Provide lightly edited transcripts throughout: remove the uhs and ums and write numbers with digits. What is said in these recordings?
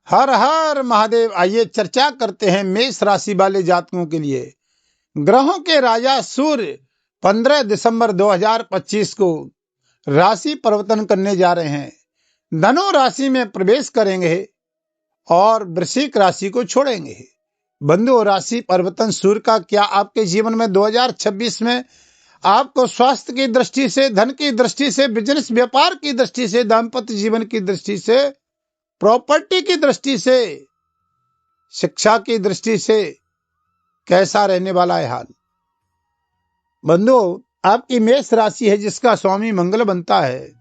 हर हर महादेव। आइए चर्चा करते हैं मेष राशि वाले जातकों के लिए। ग्रहों के राजा सूर्य 15 दिसंबर 2025 को राशि परिवर्तन करने जा रहे हैं। धनु राशि में प्रवेश करेंगे और वृश्चिक राशि को छोड़ेंगे। बंधुओं, राशि परिवर्तन सूर्य का क्या आपके जीवन में 2026 में आपको स्वास्थ्य की दृष्टि से, धन की दृष्टि से, बिजनेस व्यापार की दृष्टि से, दाम्पत्य जीवन की दृष्टि से, प्रॉपर्टी की दृष्टि से, शिक्षा की दृष्टि से कैसा रहने वाला है हाल? बंधुओं, आपकी मेष राशि है जिसका स्वामी मंगल बनता है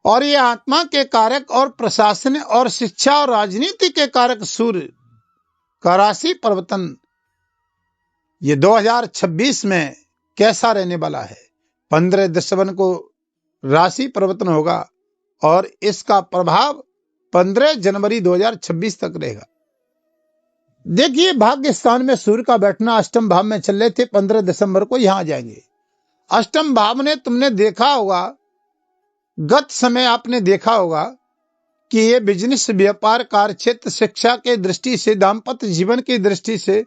और ये आत्मा के कारक और प्रशासन और शिक्षा और राजनीति के कारक सूर्य का राशि परिवर्तन ये 2026 में कैसा रहने वाला है। 15 दिसंबर को राशि परिवर्तन होगा और इसका प्रभाव 15 जनवरी 2026 तक रहेगा। देखिए, भाग्य स्थान में सूर्य का बैठना अष्टम भाव में चल रहे थे, 15 दिसंबर को यहां आ जाएंगे। अष्टम भाव ने तुमने देखा होगा, गत समय आपने देखा होगा कि ये बिजनेस, व्यापार, कार्य क्षेत्र, शिक्षा के दृष्टि से, दाम्पत्य जीवन की दृष्टि से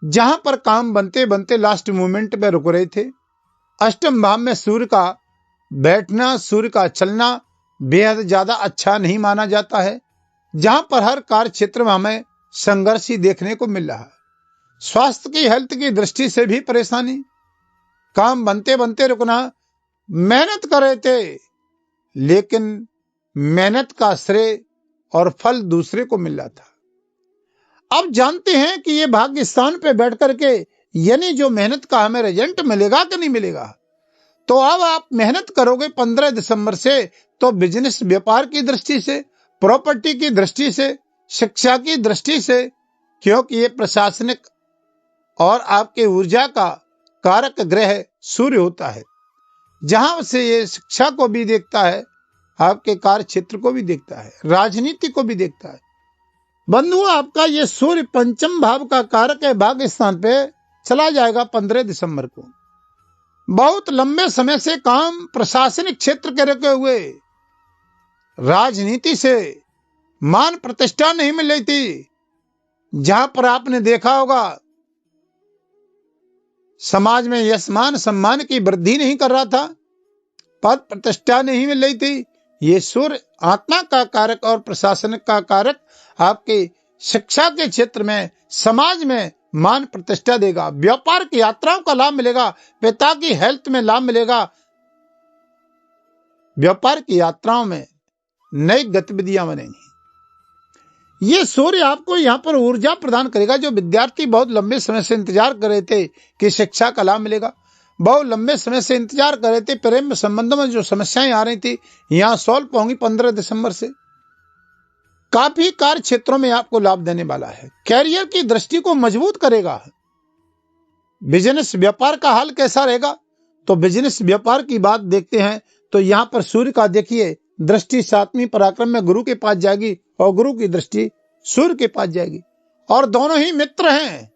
जहां पर काम बनते बनते लास्ट मोमेंट में रुक रहे थे, अष्टम भाव में सूर्य का बैठना, सूर्य का चलना बेहद ज्यादा अच्छा नहीं माना जाता है। जहां पर हर कार्य क्षेत्र में हमें संघर्ष ही देखने को मिल रहा है। स्वास्थ्य की, हेल्थ की दृष्टि से भी परेशानी, काम बनते बनते रुकना। मेहनत कर रहे थे लेकिन मेहनत का श्रेय और फल दूसरे को मिल रहा था। अब जानते हैं कि ये भाग्य स्थान पे बैठ करके यानी जो मेहनत का हमें रिजल्ट मिलेगा कि नहीं मिलेगा। तो अब आप मेहनत करोगे 15 दिसंबर से तो बिजनेस, व्यापार की दृष्टि से, प्रॉपर्टी की दृष्टि से, शिक्षा की दृष्टि से, क्योंकि ये प्रशासनिक और आपके ऊर्जा का कारक ग्रह सूर्य होता है, जहां से ये शिक्षा को भी देखता है, आपके कार्य क्षेत्र को भी देखता है, राजनीति को भी देखता है। बंधुओं, आपका ये सूर्य पंचम भाव का कारक है, भाग्य स्थान पे चला जाएगा 15 दिसंबर को। बहुत लंबे समय से काम प्रशासनिक क्षेत्र के रुके हुए, राजनीति से मान प्रतिष्ठा नहीं मिल रही थी, जहां पर आपने देखा होगा समाज में यश मान सम्मान की वृद्धि नहीं कर रहा था, पद प्रतिष्ठा नहीं मिल रही थी। ये सूर्य आत्मा का कारक और प्रशासन का कारक आपके शिक्षा के क्षेत्र में, समाज में मान प्रतिष्ठा देगा। व्यापार की यात्राओं का लाभ मिलेगा, पिता की हेल्थ में लाभ मिलेगा। व्यापार की यात्राओं में नई गतिविधियां बनेंगी। ये सूर्य आपको यहाँ पर ऊर्जा प्रदान करेगा। जो विद्यार्थी बहुत लंबे समय से इंतजार कर रहे थे कि शिक्षा का लाभ मिलेगा, बहुत लंबे समय से इंतजार कर रहे थे, प्रेम संबंधों में जो समस्याएं आ रही थी यहां सॉल्व होंगी 15 दिसंबर से। काफी कार्य क्षेत्रों में आपको लाभ देने वाला है। कैरियर की दृष्टि को मजबूत करेगा। बिजनेस, व्यापार का हाल कैसा रहेगा? तो बिजनेस व्यापार की बात देखते हैं तो यहाँ पर सूर्य का देखिए दृष्टि 7वीं पराक्रम में गुरु के पास जाएगी और गुरु की दृष्टि सूर्य के पास जाएगी और दोनों ही मित्र हैं।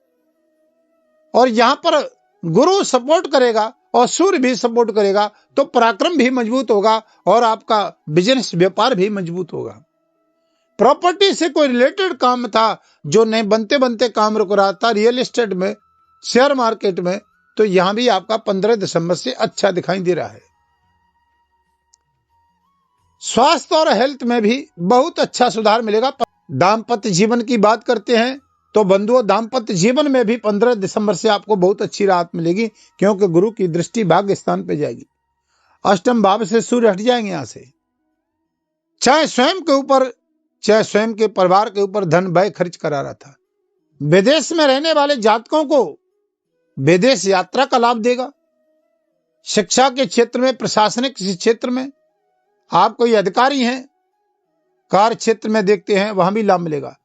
और यहाँ पर गुरु सपोर्ट करेगा और सूर्य भी सपोर्ट करेगा तो पराक्रम भी मजबूत होगा और आपका बिजनेस, व्यापार भी मजबूत होगा। प्रॉपर्टी से कोई रिलेटेड काम था जो नहीं बनते बनते काम रुक रहा था, रियल एस्टेट में, शेयर मार्केट में, तो यहां भी आपका 15 दिसंबर से अच्छा दिखाई दे रहा है। स्वास्थ्य और हेल्थ में भी बहुत अच्छा सुधार मिलेगा। दाम्पत्य जीवन की बात करते हैं तो बंधुओं, दाम्पत्य जीवन में भी 15 दिसंबर से आपको बहुत अच्छी राहत मिलेगी, क्योंकि गुरु की दृष्टि भाग्य स्थान पे जाएगी। अष्टम भाव से सूर्य हट जाएंगे यहां से। चाहे स्वयं के ऊपर, चाहे स्वयं के परिवार के ऊपर धन व्यय खर्च करा रहा था। विदेश में रहने वाले जातकों को विदेश यात्रा का लाभ देगा। शिक्षा के क्षेत्र में, प्रशासनिक क्षेत्र में आप कोई अधिकारी हैं, कार्य क्षेत्र में देखते हैं वहां भी लाभ मिलेगा।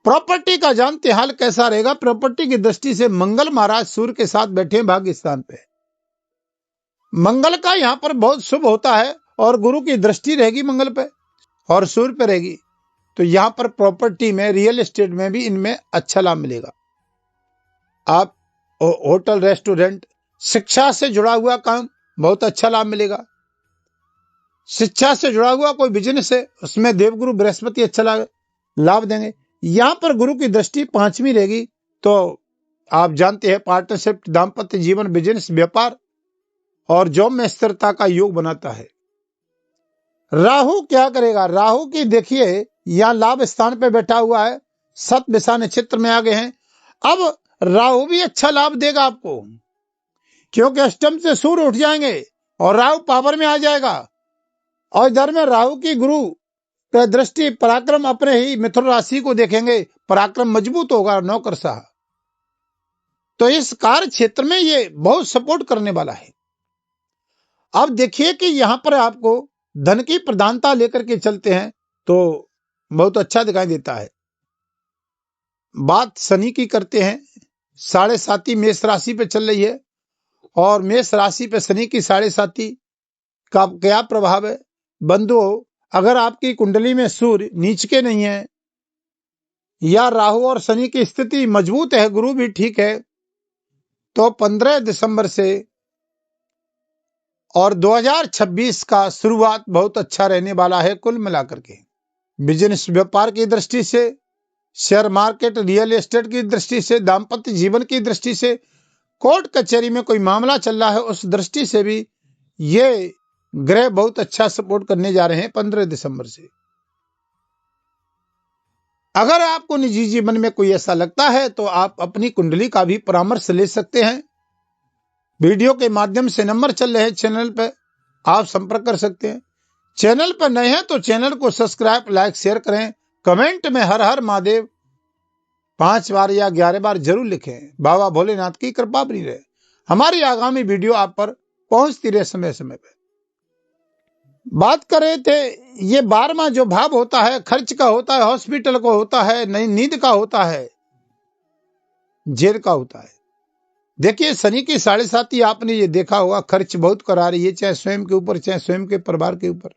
प्रॉपर्टी का जानते हाल कैसा रहेगा? प्रॉपर्टी की दृष्टि से मंगल महाराज सूर्य के साथ बैठे हैं भाग्य स्थान पे। मंगल का यहाँ पर बहुत शुभ होता है और गुरु की दृष्टि रहेगी मंगल पे और सूर्य पे रहेगी, तो यहाँ पर प्रॉपर्टी में, रियल एस्टेट में भी इनमें अच्छा लाभ मिलेगा। आप होटल, रेस्टोरेंट, शिक्षा से जुड़ा हुआ काम बहुत अच्छा लाभ मिलेगा। शिक्षा से जुड़ा हुआ कोई बिजनेस है, उसमें देवगुरु बृहस्पति अच्छा लाभ देंगे। यहां पर गुरु की दृष्टि 5वीं रहेगी, तो आप जानते हैं पार्टनरशिप, दाम्पत्य जीवन, बिजनेस, व्यापार और जॉब में स्थिरता का योग बनाता है। राहु क्या करेगा? राहु की देखिए यहां लाभ स्थान पे बैठा हुआ है, सतभिषा नक्षत्र में आ गए हैं। अब राहु भी अच्छा लाभ देगा आपको, क्योंकि अष्टम से सूर्य उठ जाएंगे और राहु पावर में आ जाएगा। और इधर में राहु की गुरु का दृष्टि पराक्रम अपने ही मिथुन राशि को देखेंगे, पराक्रम मजबूत होगा, नौकर साहब। तो इस कार्य क्षेत्र में ये बहुत सपोर्ट करने वाला है। अब देखिए कि यहां पर आपको धन की प्रधानता लेकर के चलते हैं तो बहुत अच्छा दिखाई देता है। बात शनि की करते हैं, 7.5 मेष राशि पे चल रही है और मेष राशि पे शनि की 7.5 का क्या प्रभाव है? बंधुओं, अगर आपकी कुंडली में सूर्य नीच के नहीं है या राहु और शनि की स्थिति मजबूत है, गुरु भी ठीक है, तो 15 दिसंबर से और 2026 का शुरुआत बहुत अच्छा रहने वाला है। कुल मिलाकर के बिजनेस व्यापार की दृष्टि से, शेयर मार्केट, रियल एस्टेट की दृष्टि से, दाम्पत्य जीवन की दृष्टि से, कोर्ट कचहरी में कोई मामला चल रहा है उस दृष्टि से भी ये ग्रह बहुत अच्छा सपोर्ट करने जा रहे हैं 15 दिसंबर से। अगर आपको निजी जीवन में कोई ऐसा लगता है तो आप अपनी कुंडली का भी परामर्श ले सकते हैं। वीडियो के माध्यम से नंबर चल रहे हैं चैनल पर, आप संपर्क कर सकते हैं। चैनल पर नए हैं तो चैनल को सब्सक्राइब, लाइक, शेयर करें। कमेंट में हर हर महादेव 5 बार या 11 बार जरूर लिखें। बाबा भोलेनाथ की कृपा बनी रहे। हमारी आगामी वीडियो आप पर पहुंचती रहे समय समय पर। बात कर रहे थे, ये 12वां जो भाव होता है, खर्च का होता है, हॉस्पिटल का होता है, नई नींद का होता है, जेल का होता है। देखिए शनि की 7.5 आपने ये देखा होगा, खर्च बहुत करा रही है, चाहे स्वयं के ऊपर, चाहे स्वयं के परिवार के ऊपर।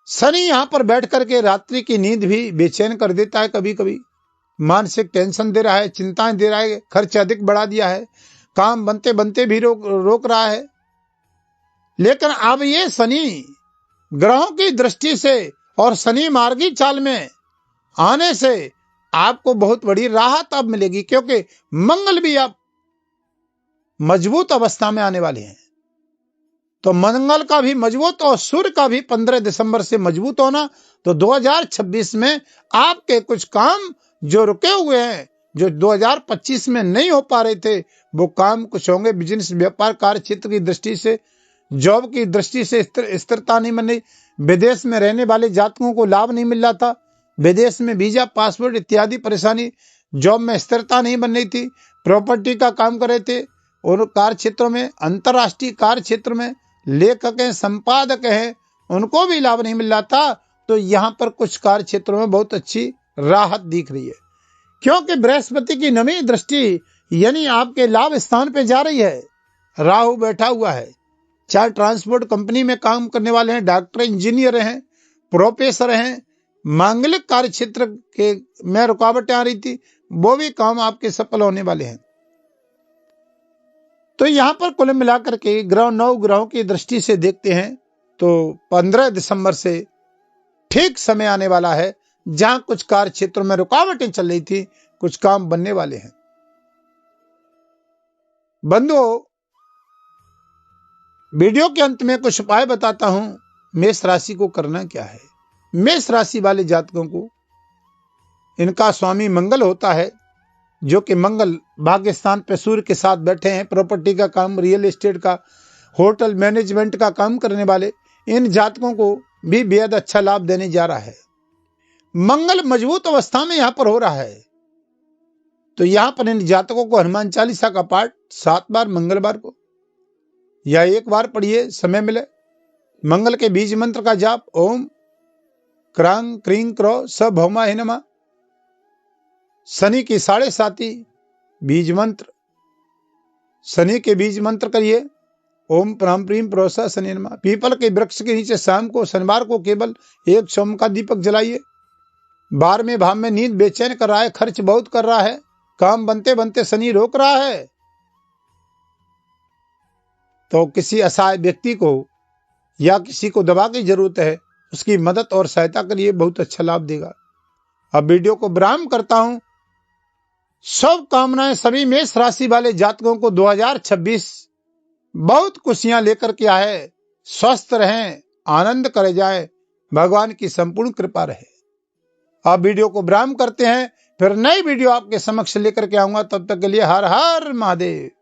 शनि यहां पर बैठ करके रात्रि की नींद भी बेचैन कर देता है, कभी कभी मानसिक टेंशन दे रहा है, चिंताएं दे रहा है, खर्च अधिक बढ़ा दिया है, काम बनते बनते भी रोक रहा है। लेकिन अब ये शनि ग्रहों की दृष्टि से और शनि मार्गी चाल में आने से आपको बहुत बड़ी राहत अब मिलेगी, क्योंकि मंगल भी अब मजबूत अवस्था में आने वाले हैं। तो मंगल का भी मजबूत और सूर्य का भी 15 दिसंबर से मजबूत होना, तो 2026 में आपके कुछ काम जो रुके हुए हैं, जो 2025 में नहीं हो पा रहे थे, वो काम कुछ होंगे। बिजनेस, व्यापार, कार्य क्षेत्र की दृष्टि से, जॉब की दृष्टि से स्थिरता नहीं बन रही। विदेश में रहने वाले जातकों को लाभ नहीं मिल रहा था, विदेश में वीजा, पासपोर्ट इत्यादि परेशानी, जॉब में स्थिरता नहीं बन रही थी, प्रॉपर्टी का काम कर रहे थे और कार्य क्षेत्रों में, अंतरराष्ट्रीय कार्य क्षेत्र में लेखक हैं, संपादक हैं, उनको भी लाभ नहीं मिल रहा था। तो यहाँ पर कुछ कार्य क्षेत्रों में बहुत अच्छी राहत दिख रही है, क्योंकि बृहस्पति की 9वीं दृष्टि यानी आपके लाभ स्थान पे जा रही है। राहु बैठा हुआ है, चाहे ट्रांसपोर्ट कंपनी में काम करने वाले हैं, डॉक्टर, इंजीनियर हैं, प्रोफेसर हैं, मांगलिक कार्य क्षेत्र के में रुकावटें आ रही थी, वो भी काम आपके सफल होने वाले हैं। तो यहां पर कुल मिलाकर के ग्रह 9 ग्रहों की दृष्टि से देखते हैं तो 15 दिसंबर से ठीक समय आने वाला है, जहां कुछ कार्य क्षेत्रों में रुकावटें चल रही थी, कुछ काम बनने वाले हैं। बंधुओं, वीडियो के अंत में कुछ उपाय बताता हूं मेष राशि को करना क्या है। मेष राशि वाले जातकों को इनका स्वामी मंगल होता है, जो कि मंगल भाग्य स्थान पे सूर्य के साथ बैठे हैं। प्रॉपर्टी का काम, रियल एस्टेट का, होटल मैनेजमेंट का काम करने वाले इन जातकों को भी बेहद अच्छा लाभ देने जा रहा है। मंगल मजबूत अवस्था में यहां पर हो रहा है, तो यहां पर इन जातकों को हनुमान चालीसा का पाठ 7 बार मंगलवार को या 1 बार पढ़िए, समय मिले। मंगल के बीज मंत्र का जाप, ओम क्रांग क्रीं क्रो स भौमाय नमः। शनि की 7.5 बीज मंत्र, शनि के बीज मंत्र करिए, ओम प्राम प्रीम प्रोसा शनि नमः। पीपल के वृक्ष के नीचे शाम को, शनिवार को केवल 1 सोम का दीपक जलाइए। 12वें भाव में नींद बेचैन कर रहा है, खर्च बहुत कर रहा है, काम बनते बनते शनि रोक रहा है, तो किसी असहाय व्यक्ति को या किसी को दवा की जरूरत है, उसकी मदद और सहायता करिए, बहुत अच्छा लाभ देगा। अब वीडियो को विराम करता हूं। शुभ कामनाएं सभी मेष राशि वाले जातकों को 2026 बहुत खुशियां लेकर के आए। स्वस्थ रहें, आनंद करे जाए, भगवान की संपूर्ण कृपा रहे। आप वीडियो को विराम करते हैं, फिर नई वीडियो आपके समक्ष लेकर के आऊंगा। तब तक के लिए हर हर महादेव।